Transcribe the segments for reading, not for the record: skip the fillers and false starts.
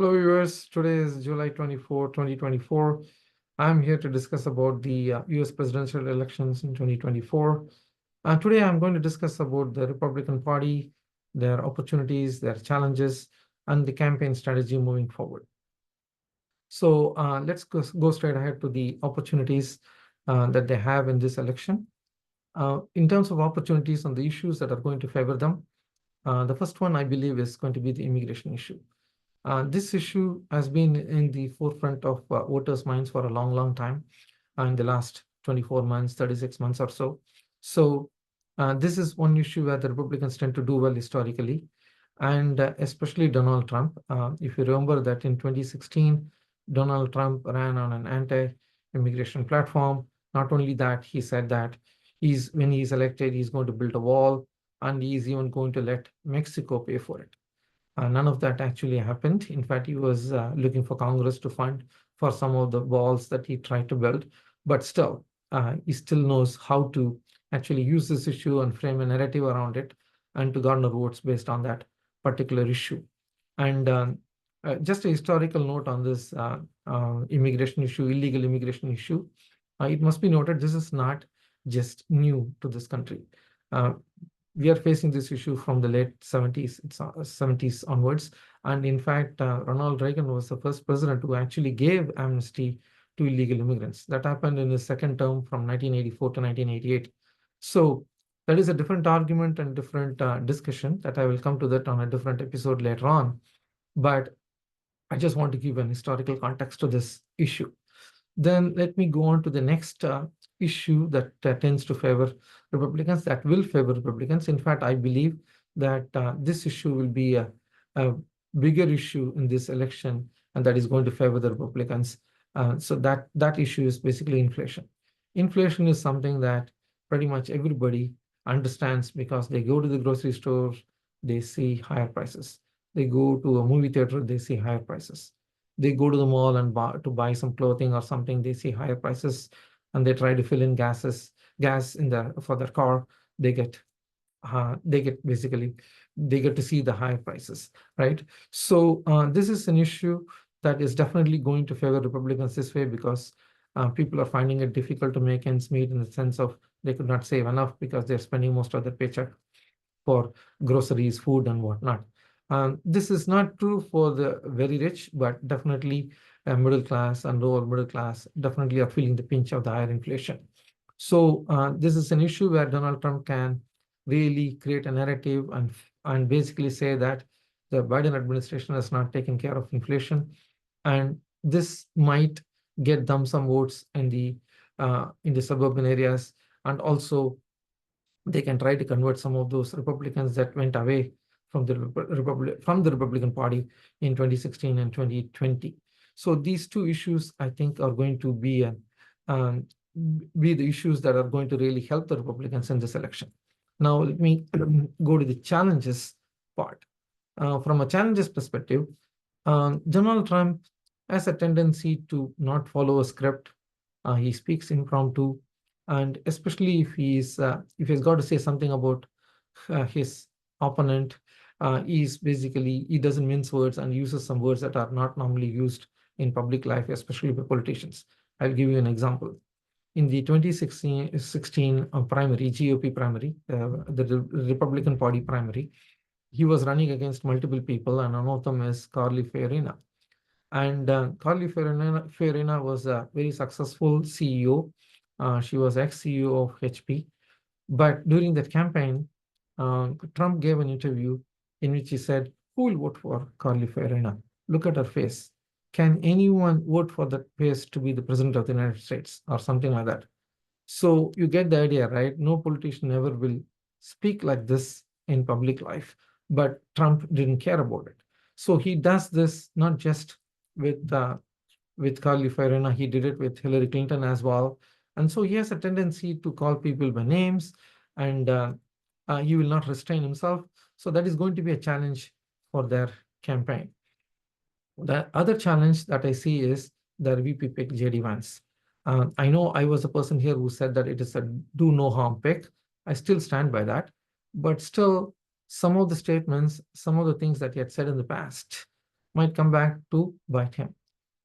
Hello viewers, today is July 24, 2024. I'm here to discuss about the US presidential elections in 2024. Today I'm going to discuss about the Republican Party, their opportunities, their challenges, and the campaign strategy moving forward. So let's go straight ahead to the opportunities that they have in this election. In terms of opportunities and the issues that are going to favor them, the first one I believe is going to be the immigration issue. This issue has been in the forefront of voters' minds for a long, long time, in the last 24 months, 36 months or so. So this is one issue where the Republicans tend to do well historically, and especially Donald Trump. If you remember that in 2016, Donald Trump ran on an anti-immigration platform. Not only that, he said that when he's elected, he's going to build a wall, and he's even going to let Mexico pay for it. None of that actually happened. In fact, he was looking for Congress to fund for some of the walls that he tried to build. But still, he still knows how to actually use this issue and frame a narrative around it and to garner votes based on that particular issue. And just a historical note on this immigration issue, illegal immigration issue. It must be noted this is not just new to this country. We are facing this issue from the late 70s onwards. And in fact, Ronald Reagan was the first president who actually gave amnesty to illegal immigrants. That happened in his second term from 1984 to 1988. So that is a different argument and different discussion that I will come to that on a different episode later on. But I just want to give an historical context to this issue. Then let me go on to the next issue that tends to favor Republicans, that will favor Republicans. In fact, I believe that this issue will be a bigger issue in this election, and that is going to favor the Republicans. So that issue is basically inflation. Inflation is something that pretty much everybody understands because they go to the grocery store, they see higher prices. They go to a movie theater, they see higher prices. They go to the mall and to buy some clothing or something, they see higher prices, and they try to fill in gas for their car. They get basically they get to see the higher prices, right? So this is an issue that is definitely going to favor Republicans this way because people are finding it difficult to make ends meet in the sense of they could not save enough because they're spending most of their paycheck for groceries, food, and whatnot. This is not true for the very rich, but definitely middle class and lower middle class definitely are feeling the pinch of the higher inflation. So this is an issue where Donald Trump can really create a narrative and basically say that the Biden administration has not taken care of inflation, and this might get them some votes in the suburban areas, and also they can try to convert some of those Republicans that went away from the Republican Party in 2016 and 2020. So these two issues, I think, are going to be the issues that are going to really help the Republicans in this election. Now, let me go to the challenges part. From a challenges perspective, Donald Trump has a tendency to not follow a script. He speaks impromptu, and especially if he's got to say something about his opponent, he doesn't mince words and uses some words that are not normally used in public life, especially by politicians. I'll give you an example. In the 2016 primary, GOP primary, the Republican Party primary, he was running against multiple people, and one of them is Carly Fiorina. And Carly Fiorina was a very successful CEO. She was ex-CEO of HP. But during that campaign, Trump gave an interview in which he said, "Who will vote for Carly Fiorina? Look at her face. Can anyone vote for that face to be the president of the United States?" or something like that. So you get the idea, right? No politician ever will speak like this in public life, but Trump didn't care about it. So he does this not just with Carly Fiorina, he did it with Hillary Clinton as well. And so he has a tendency to call people by names, and he will not restrain himself. So that is going to be a challenge for their campaign. The other challenge that I see is their VP pick, J.D. Vance. I know I was a person here who said that it is a do no harm pick. I still stand by that. But still, some of the statements, some of the things that he had said in the past might come back to bite him.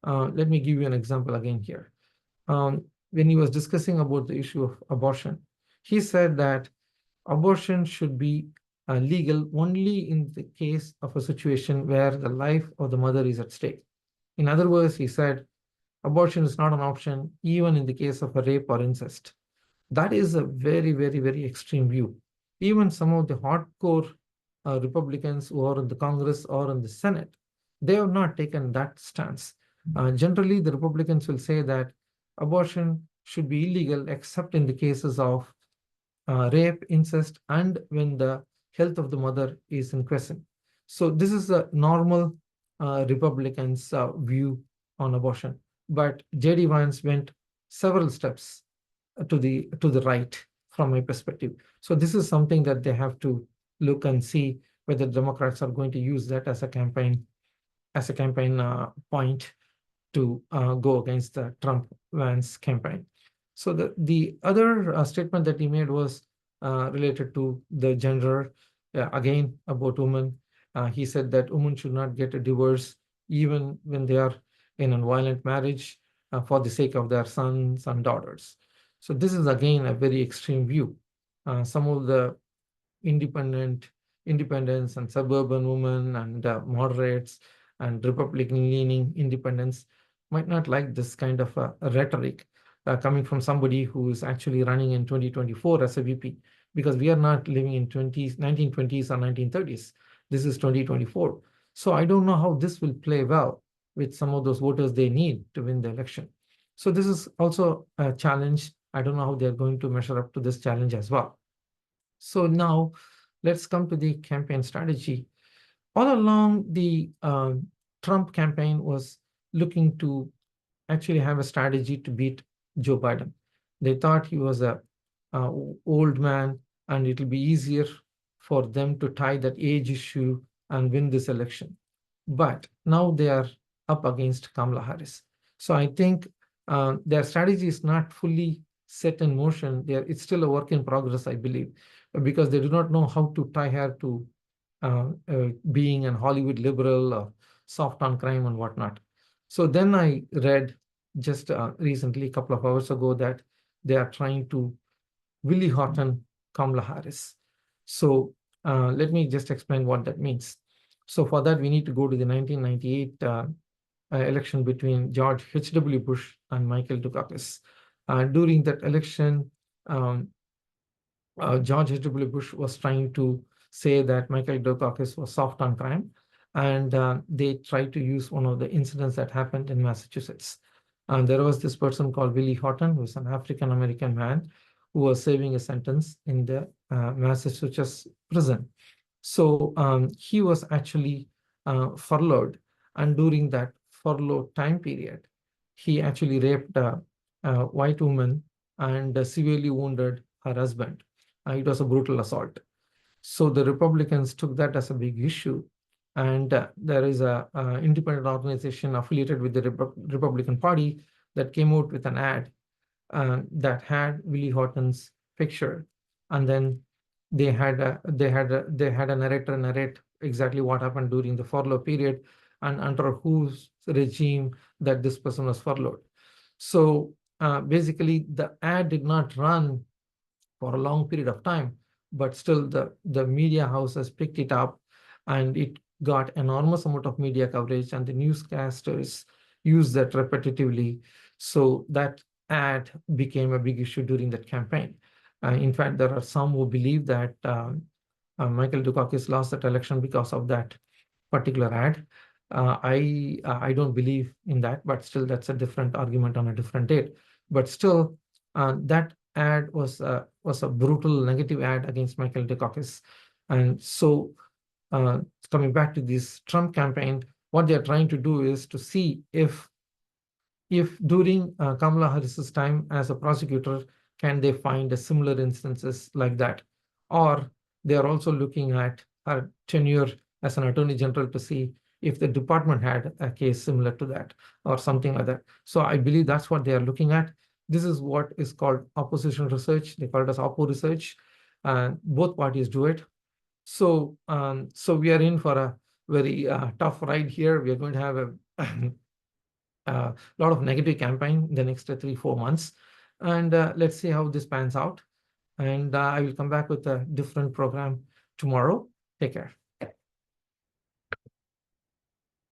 Let me give you an example again here. When he was discussing about the issue of abortion, he said that abortion should be legal only in the case of a situation where the life of the mother is at stake. In other words, he said abortion is not an option even in the case of a rape or incest. That is a very, very, very extreme view. Even some of the hardcore Republicans who are in the Congress or in the Senate, they have not taken that stance. Generally, the Republicans will say that abortion should be illegal except in the cases of rape, incest, and when the health of the mother is in question. So this is a normal Republicans' view on abortion. But J.D. Vance went several steps to the right from my perspective. So this is something that they have to look and see whether Democrats are going to use that as a campaign point to go against the Trump-Vance campaign. So the other statement that he made was related to the gender, again about women. He said that women should not get a divorce even when they are in a violent marriage for the sake of their sons and daughters. So this is again a very extreme view. Some of the independents and suburban women and moderates and Republican-leaning independents might not like this kind of rhetoric coming from somebody who is actually running in 2024 as a VP, because we are not living in 1920s or 1930s. This is 2024. So I don't know how this will play well with some of those voters they need to win the election. So this is also a challenge. I don't know how they're going to measure up to this challenge as well. So now let's come to the campaign strategy. All along, the Trump campaign was looking to actually have a strategy to beat Joe Biden. They thought he was a old man, and it'll be easier for them to tie that age issue and win this election. But now they are up against Kamala Harris. So I think their strategy is not fully set in motion. It's still a work in progress, I believe, because they do not know how to tie her to being an Hollywood liberal, soft on crime and whatnot. So then I read just recently, a couple of hours ago, that they are trying to Willie Horton Kamala Harris. So let me just explain what that means. So for that, we need to go to the 1998 election between George H.W. Bush and Michael Dukakis. During that election, George H.W. Bush was trying to say that Michael Dukakis was soft on crime, and they tried to use one of the incidents that happened in Massachusetts. And there was this person called Willie Horton, who was an African-American man who was serving a sentence in the Massachusetts prison. So he was actually furloughed, and during that furlough time period, he actually raped a white woman and severely wounded her husband. It was a brutal assault. So the Republicans took that as a big issue. And there is a independent organization affiliated with the Republican Party that came out with an ad that had Willie Horton's picture, and then they had a narrator narrate exactly what happened during the furlough period and under whose regime that this person was furloughed. So basically, the ad did not run for a long period of time, but still the media houses picked it up, and it got enormous amount of media coverage, and the newscasters used that repetitively. So that ad became a big issue during that campaign. In fact, there are some who believe that Michael Dukakis lost that election because of that particular ad. I don't believe in that, but still that's a different argument on a different date. But still, that ad was a brutal negative ad against Michael Dukakis. And so coming back to this Trump campaign, what they're trying to do is to see if during Kamala Harris's time as a prosecutor, can they find a similar instances like that? Or they are also looking at her tenure as an attorney general to see if the department had a case similar to that or something like that. So I believe that's what they are looking at. This is what is called opposition research. They call it as oppo research. Both parties do it. So we are in for very tough ride here. We are going to have a lot of negative campaign in the next 3-4 months. And let's see how this pans out. And I will come back with a different program tomorrow. Take care.